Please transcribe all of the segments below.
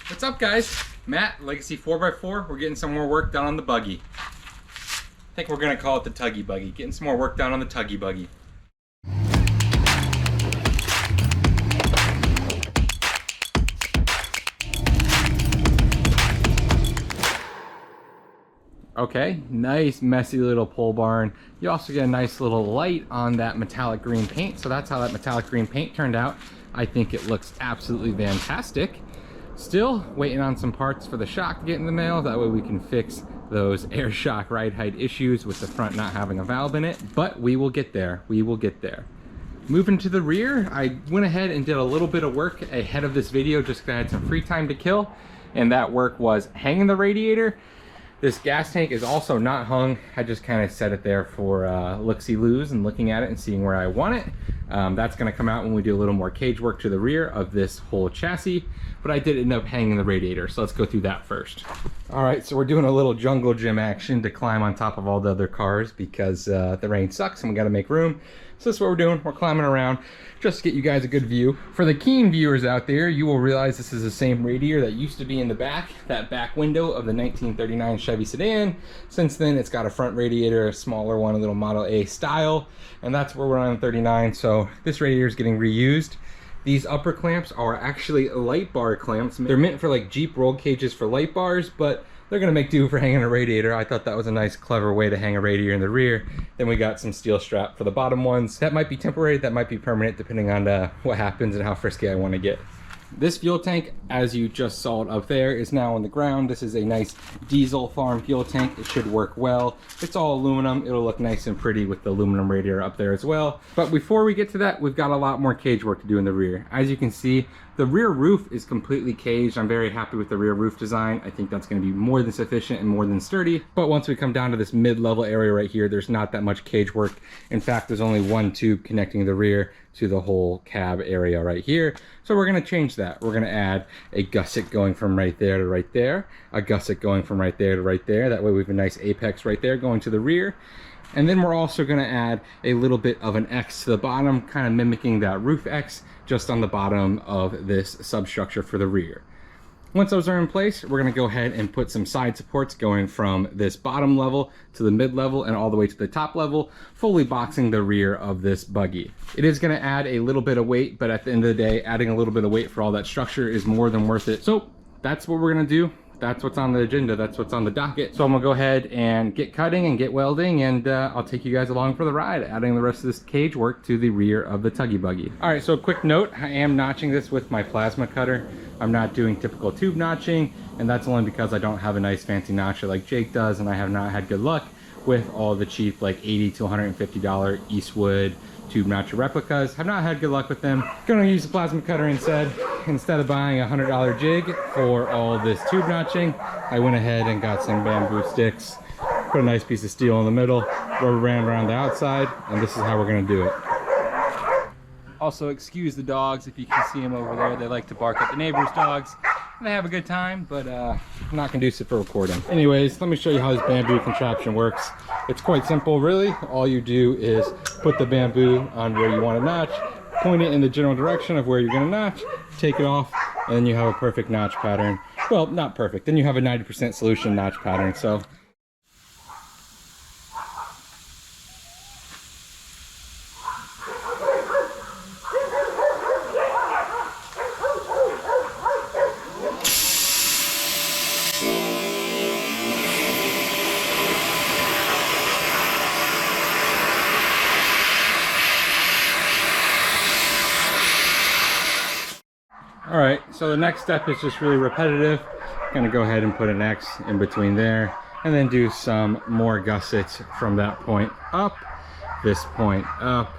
What's up, guys? Matt, Legacy 4x4. We're getting some more work done on the buggy. I think we're gonna call it the Tuggy Buggy. Getting some more work done on the Tuggy Buggy. Okay, nice messy little pole barn. You also get a nice little light on that metallic green paint. So that's how that metallic green paint turned out. I think it looks absolutely fantastic. Still waiting on some parts for the shock to get in the mail. That way we can fix those air shock ride height issues with the front not having a valve in it. But we will get there, we will get there. Moving to the rear, I went ahead and did a little bit of work ahead of this video just because I had some free time to kill. And that work was hanging the radiator. This gas tank is also not hung. I just kind of set it there for look-see-loos and looking at it and seeing where I want it. That's gonna come out when we do a little more cage work to the rear of this whole chassis, but I did end up hanging the radiator, so let's go through that first. All right, so we're doing a little jungle gym action to climb on top of all the other cars because the rain sucks and we gotta make room. So that's what we're doing. We're climbing around just to get you guys a good view. For the keen viewers out there, you will realize this is the same radiator that used to be in the back, that back window of the 1939 Chevy sedan. Since then, it's got a front radiator, a smaller one, a little Model A style, and that's where we're on the 39. So this radiator is getting reused. These upper clamps are actually light bar clamps. They're meant for like Jeep roll cages for light bars, but they're gonna make do for hanging a radiator. I thought that was a nice, clever way to hang a radiator in the rear. Then we got some steel strap for the bottom ones. That might be temporary, that might be permanent, depending on what happens and how frisky I wanna get. This fuel tank, as you just saw it up there, is now on the ground. This is a nice diesel farm fuel tank. It should work well. It's all aluminum. It'll look nice and pretty with the aluminum radiator up there as well. But before we get to that, we've got a lot more cage work to do in the rear. As you can see, the rear roof is completely caged. I'm very happy with the rear roof design. I think that's going to be more than sufficient and more than sturdy. But once we come down to this mid-level area right here, there's not that much cage work. In fact, there's only one tube connecting the rear to the whole cab area right here. So we're going to change that. We're going to add a gusset going from right there to right there, a gusset going from right there to right there. That way we have a nice apex right there going to the rear. And then we're also going to add a little bit of an X to the bottom, kind of mimicking that roof X just on the bottom of this substructure for the rear. Once those are in place, we're going to go ahead and put some side supports going from this bottom level to the mid level and all the way to the top level, fully boxing the rear of this buggy. It is going to add a little bit of weight, but at the end of the day, adding a little bit of weight for all that structure is more than worth it. So that's what we're going to do. That's what's on the agenda. That's what's on the docket. So I'm gonna go ahead and get cutting and get welding, and I'll take you guys along for the ride, adding the rest of this cage work to the rear of the Tuggy Buggy. All right, so a quick note, I am notching this with my plasma cutter. I'm not doing typical tube notching, and that's only because I don't have a nice fancy notcher like Jake does, and I have not had good luck with all the cheap like $80 to $150 Eastwood tube notcher replicas. Have not had good luck with them. Gonna use the plasma cutter instead. Instead of buying a $100 jig for all this tube notching, I went ahead and got some bamboo sticks, put a nice piece of steel in the middle, rubber band around the outside, and this is how we're gonna do it. Also, excuse the dogs if you can see them over there. They like to bark at the neighbors' dogs. They have a good time, but not conducive for recording. Anyways, let me show you how this bamboo contraption works. It's quite simple, really. All you do is put the bamboo on where you want to notch, point it in the general direction of where you're going to notch, take it off, and then you have a perfect notch pattern. Well, not perfect. Then you have a 90% solution notch pattern. So all right, so the next step is just really repetitive. I'm gonna go ahead and put an X in between there and then do some more gussets from that point up, this point up,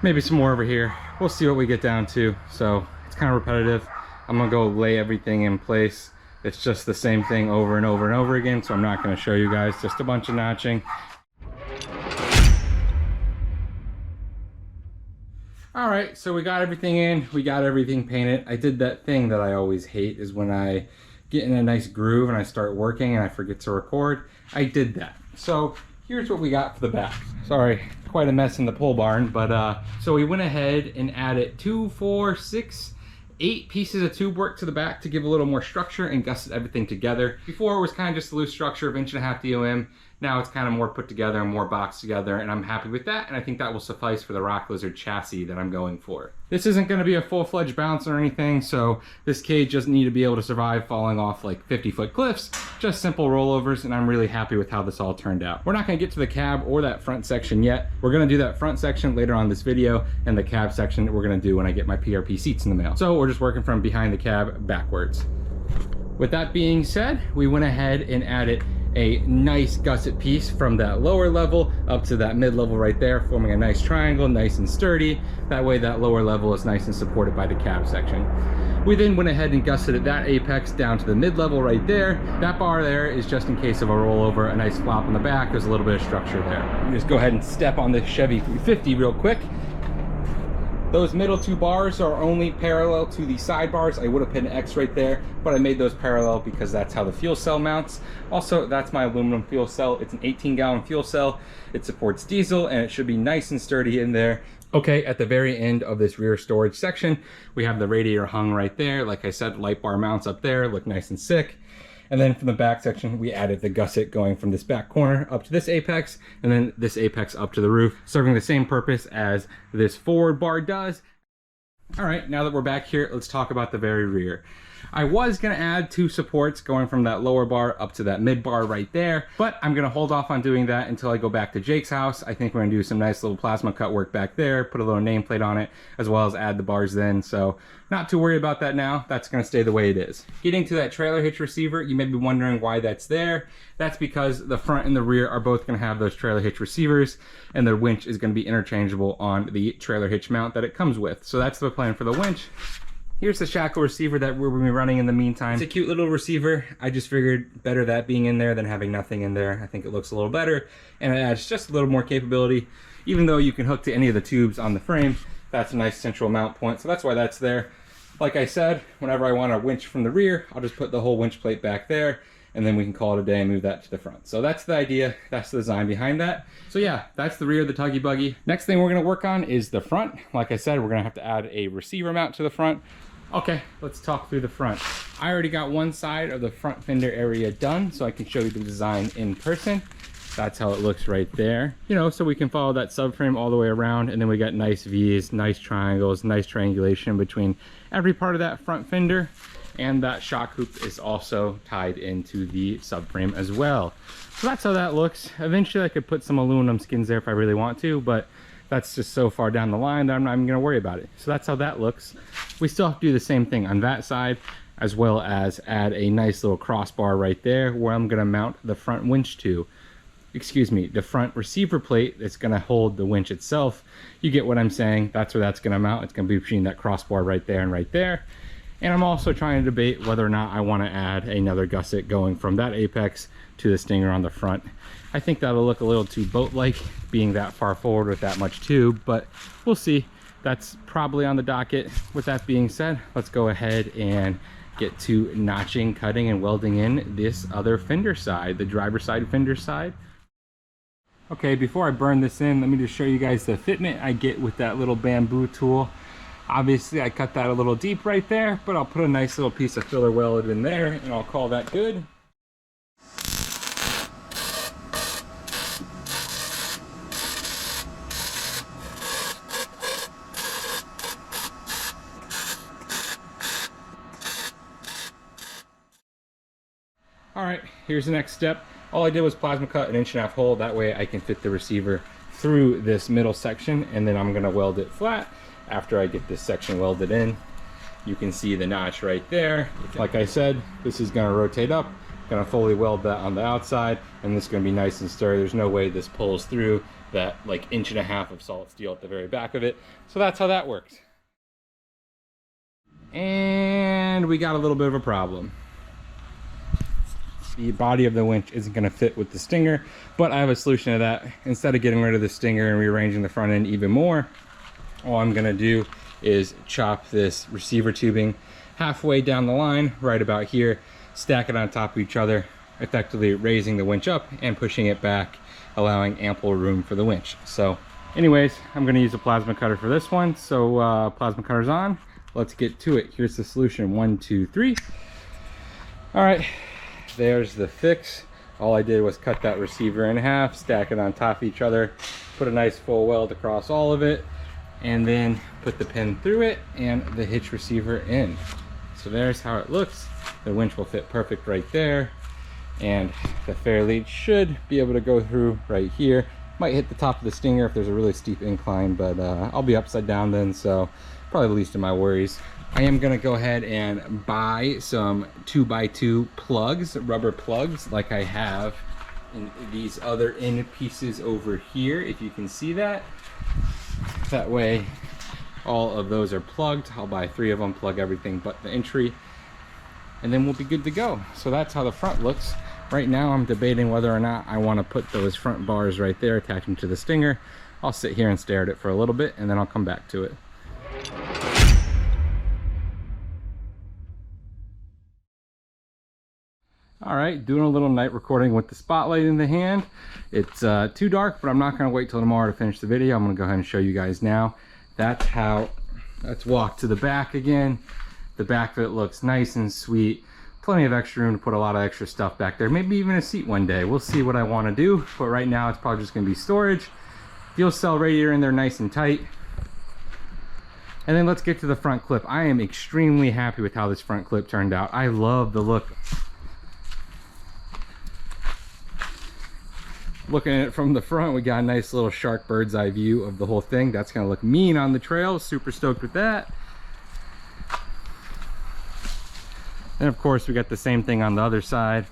maybe some more over here. We'll see what we get down to. So it's kind of repetitive. I'm gonna go lay everything in place. It's just the same thing over and over and over again, so I'm not gonna show you guys, just a bunch of notching. All right, so we got everything in, we got everything painted. I did that thing that I always hate, is when I get in a nice groove and I start working and I forget to record. I did that. So here's what we got for the back. Sorry, quite a mess in the pole barn, but so we went ahead and added 2, 4, 6, 8 pieces of tube work to the back to give a little more structure and gusset everything together. Before it was kind of just a loose structure of 1.5 DOM. Now it's kind of more put together and more boxed together, and I'm happy with that, and I think that will suffice for the Rock Lizard chassis that I'm going for. This isn't going to be a full-fledged bounce or anything, so this cage doesn't need to be able to survive falling off like 50-foot cliffs, just simple rollovers, and I'm really happy with how this all turned out. We're not going to get to the cab or that front section yet. We're going to do that front section later on this video, and the cab section we're going to do when I get my PRP seats in the mail. So we're just working from behind the cab backwards. With that being said, we went ahead and added a nice gusset piece from that lower level up to that mid level right there, forming a nice triangle, nice and sturdy. That way that lower level is nice and supported by the cab section. We then went ahead and gusseted that apex down to the mid level right there. That bar there is just in case of a rollover, a nice flop on the back. There's a little bit of structure there. Just go ahead and step on this Chevy 350 real quick. Those middle 2 bars are only parallel to the sidebars. I would have put an X right there, but I made those parallel because that's how the fuel cell mounts. Also, that's my aluminum fuel cell. It's an 18-gallon fuel cell. It supports diesel, and it should be nice and sturdy in there. Okay, at the very end of this rear storage section, we have the radiator hung right there. Like I said, light bar mounts up there, look nice and sick. And then from the back section, we added the gusset going from this back corner up to this apex, and then this apex up to the roof, serving the same purpose as this forward bar does. All right, now that we're back here, let's talk about the very rear. I was gonna add 2 supports going from that lower bar up to that mid bar right there, but I'm gonna hold off on doing that until I go back to Jake's house. I think we're gonna do some nice little plasma cut work back there, put a little nameplate on it, as well as add the bars then. So not too worried about that now. That's gonna stay the way it is. Getting to that trailer hitch receiver, you may be wondering why that's there. That's because the front and the rear are both gonna have those trailer hitch receivers, and the winch is gonna be interchangeable on the trailer hitch mount that it comes with. So that's the plan for the winch. Here's the shackle receiver that we're going to be running in the meantime. It's a cute little receiver. I just figured better that being in there than having nothing in there. I think it looks a little better, and it adds just a little more capability. Even though you can hook to any of the tubes on the frame, that's a nice central mount point, so that's why that's there. Like I said, whenever I want a winch from the rear, I'll just put the whole winch plate back there, and then we can call it a day and move that to the front. So that's the idea, that's the design behind that. So yeah, that's the rear of the Tuggy Buggy. Next thing we're gonna work on is the front. Like I said, we're gonna have to add a receiver mount to the front. Okay, let's talk through the front. I already got one side of the front fender area done, so I can show you the design in person. That's how it looks right there. You know, so we can follow that subframe all the way around, and then we got nice V's, nice triangles, nice triangulation between every part of that front fender. And that shock hoop is also tied into the subframe as well. So that's how that looks. Eventually I could put some aluminum skins there if I really want to, but that's just so far down the line that I'm not even gonna worry about it. So that's how that looks. We still have to do the same thing on that side, as well as add a nice little crossbar right there where I'm gonna mount the front winch to. Excuse me, the front receiver plate that's gonna hold the winch itself. You get what I'm saying. That's where that's gonna mount. It's gonna be between that crossbar right there and right there. And I'm also trying to debate whether or not I want to add another gusset going from that apex to the stinger on the front. I think that'll look a little too boat-like being that far forward with that much tube, but we'll see. That's probably on the docket. With that being said, let's go ahead and get to notching, cutting, and welding in this other fender side, the driver's side fender side. Okay, before I burn this in, let me just show you guys the fitment I get with that little bamboo tool. Obviously I cut that a little deep right there, but I'll put a nice little piece of filler welded in there and I'll call that good. All right, here's the next step. All I did was plasma cut an 1.5-inch hole. That way I can fit the receiver through this middle section, and then I'm gonna weld it flat. After I get this section welded in, you can see the notch right there. Like I said, this is gonna rotate up, gonna fully weld that on the outside, and this is gonna be nice and sturdy. There's no way this pulls through that like 1.5 inches of solid steel at the very back of it. So that's how that works. And we got a little bit of a problem. The body of the winch isn't going to fit with the stinger, but I have a solution to that. Instead of getting rid of the stinger and rearranging the front end even more, all I'm going to do is chop this receiver tubing halfway down the line, right about here, stack it on top of each other, effectively raising the winch up and pushing it back, allowing ample room for the winch. So anyways, I'm going to use a plasma cutter for this one. So plasma cutter's on. let's get to it. Here's the solution. 1, 2, 3. All right, there's the fix. All I did was cut that receiver in half, stack it on top of each other, put a nice full weld across all of it, and then put the pin through it and the hitch receiver in. So there's how it looks. The winch will fit perfect right there, and the fair lead should be able to go through right here. Might hit the top of the stinger if there's a really steep incline, but I'll be upside down then, so probably the least of my worries. I am gonna go ahead and buy some 2x2 plugs, rubber plugs, like I have in these other end pieces over here, if you can see that. That way all of those are plugged. I'll buy 3 of them, plug everything but the entry, and then we'll be good to go. So that's how the front looks. Right now I'm debating whether or not I want to put those front bars right there attaching to the stinger. I'll sit here and stare at it for a little bit, and then I'll come back to it. All right, doing a little night recording with the spotlight in the hand. It's too dark, but I'm not gonna wait till tomorrow to finish the video. I'm gonna go ahead and show you guys now. That's how, let's walk to the back again. The back of it looks nice and sweet. Plenty of extra room to put a lot of extra stuff back there. Maybe even a seat one day. We'll see what I wanna do, but right now it's probably just gonna be storage. Fuel cell radiator in there nice and tight. And then let's get to the front clip. I am extremely happy with how this front clip turned out. I love the look. Looking at it from the front, we got a nice little shark bird's eye view of the whole thing. That's gonna look mean on the trail. Super stoked with that. And of course we got the same thing on the other side.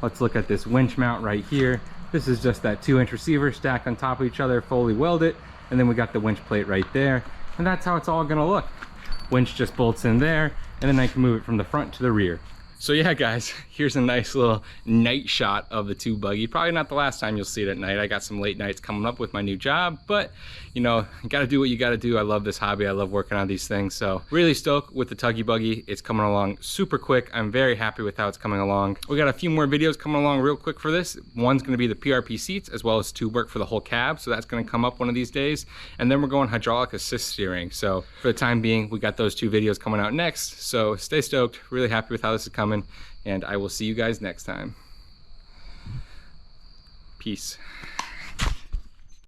Let's look at this winch mount right here. This is just that 2-inch receiver stacked on top of each other, fully welded, and then we got the winch plate right there. And that's how it's all gonna look. Winch just bolts in there, and then I can move it from the front to the rear. So yeah, guys, here's a nice little night shot of the Tuggy Buggy. Probably not the last time you'll see it at night. I got some late nights coming up with my new job, but you know, you gotta do what you gotta do. I love this hobby. I love working on these things. So really stoked with the Tuggy Buggy. It's coming along super quick. I'm very happy with how it's coming along. We got a few more videos coming along real quick for this. One's gonna be the Prp seats, as well as tube work for the whole cab. So that's gonna come up one of these days. And then we're going hydraulic assist steering. So for the time being, we got those 2 videos coming out next. So stay stoked, really happy with how this is coming. And I will see you guys next time. Peace.